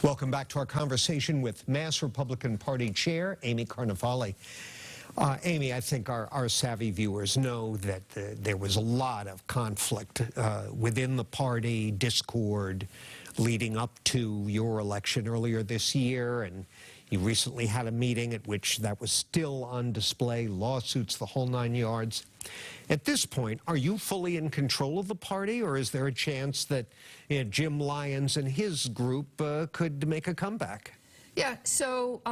Welcome back to our conversation with Mass Republican Party Chair Amy Carnevale. Amy, I think our savvy viewers know that there was a lot of conflict within the party, discord, leading up to your election earlier this year, and you recently had a meeting at which that was still on display, lawsuits, the whole 9 yards. At this point, are you fully in control of the party, or is there a chance that Jim Lyons and his group could make a comeback? Yeah, so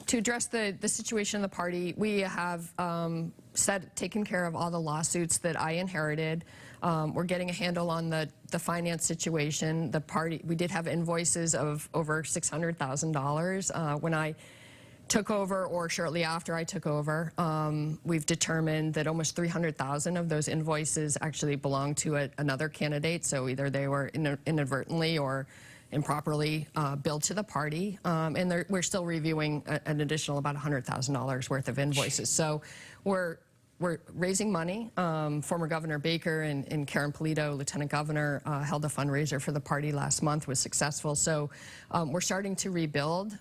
to address the situation in the party, we have taken care of all the lawsuits that I inherited. We're getting a handle on the finance situation. The party, we did have invoices of over $600,000 when I took over, or shortly after I took over. We've determined that almost 300,000 of those invoices actually belong to another candidate, so either they were inadvertently or improperly billed to the party, and we're still reviewing an additional about $100,000 worth of invoices. So we're raising money. Former Governor Baker and Karen Polito, Lieutenant Governor, held a fundraiser for the party last month, was successful. So we're starting to rebuild,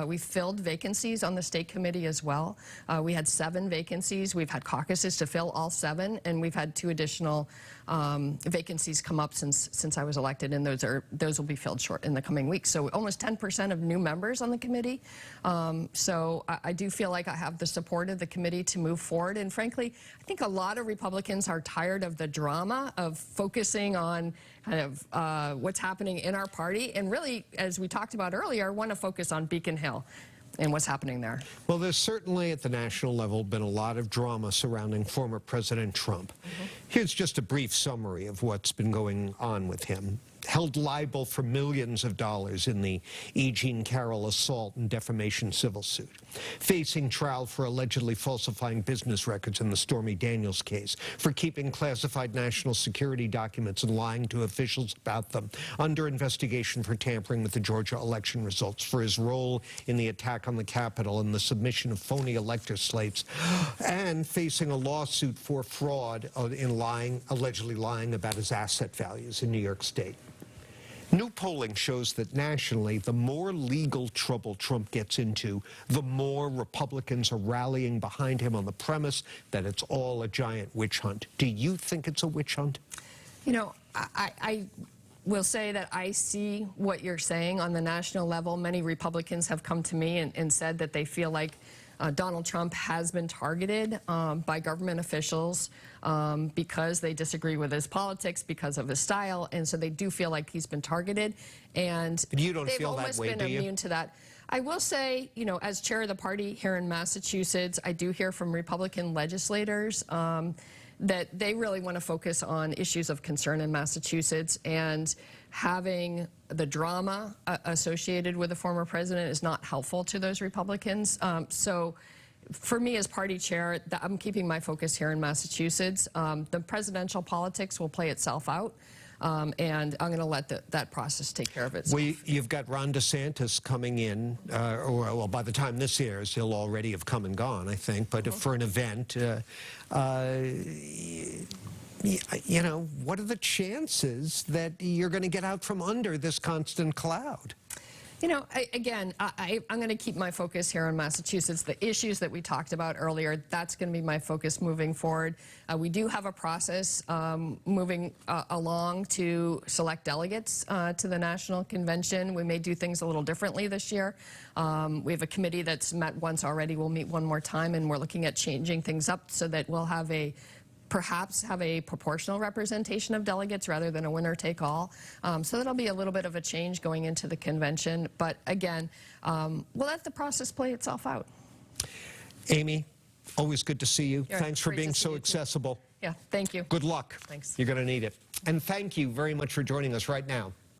we've filled vacancies on the state committee as well. We had 7 vacancies. We've had caucuses to fill all 7, and we've had 2 additional vacancies come up since I was elected, and those will be filled short in the coming weeks. So almost 10% of new members on the committee. So I do feel like I have the support of the committee to move forward. And frankly, I think a lot of Republicans are tired of the drama of focusing on kind of what's happening in our party, and really, as we talked about earlier, want to focus on Beacon Hill and what's happening there. Well, there's certainly at the national level been a lot of drama surrounding former President Trump. Here's just a brief summary of what's been going on with him. Held liable for millions of dollars in the E. Jean Carroll assault and defamation civil suit. Facing trial for allegedly falsifying business records in the Stormy Daniels case, for keeping classified national security documents and lying to officials about them. Under investigation for tampering with the Georgia election results, for his role in the attack on the Capitol and the submission of phony elector slates, and facing a lawsuit for fraud in allegedly lying about his asset values in New York State. New polling shows that nationally, the more legal trouble Trump gets into, the more Republicans are rallying behind him on the premise that it's all a giant witch hunt. Do you think it's a witch hunt? You know, I will say that I see what you're saying on the national level. Many Republicans have come to me and said that they feel like Donald Trump has been targeted by government officials because they disagree with his politics, because of his style, and so they do feel like he's been targeted. And you don't feel that way, do you? They've almost been immune to that. I will say, you know, as chair of the party here in Massachusetts, I do hear from Republican legislators that they really want to focus on issues of concern in Massachusetts, and having the drama associated with the former president is not helpful to those Republicans. So for me as party chair, I'm keeping my focus here in Massachusetts. The presidential politics will play itself out. And I'm going to let that process take care of itself. Well, you've got Ron DeSantis coming in, well, by the time this airs, he'll already have come and gone, I think, but for an event, you know, what are the chances that you're going to get out from under this constant cloud? You know, again, I'm going to keep my focus here in Massachusetts. The issues that we talked about earlier, that's going to be my focus moving forward. We do have a process moving along to select delegates to the national convention. We may do things a little differently this year. We have a committee that's met once already. We'll meet one more time, and we're looking at changing things up so that we'll have perhaps have a proportional representation of delegates rather than a winner-take-all. So that'll be a little bit of a change going into the convention. But again, we'll let the process play itself out. Amy, always good to see you. Thanks for being so accessible. Yeah, thank you. Good luck. Thanks. You're going to need it. And thank you very much for joining us right now.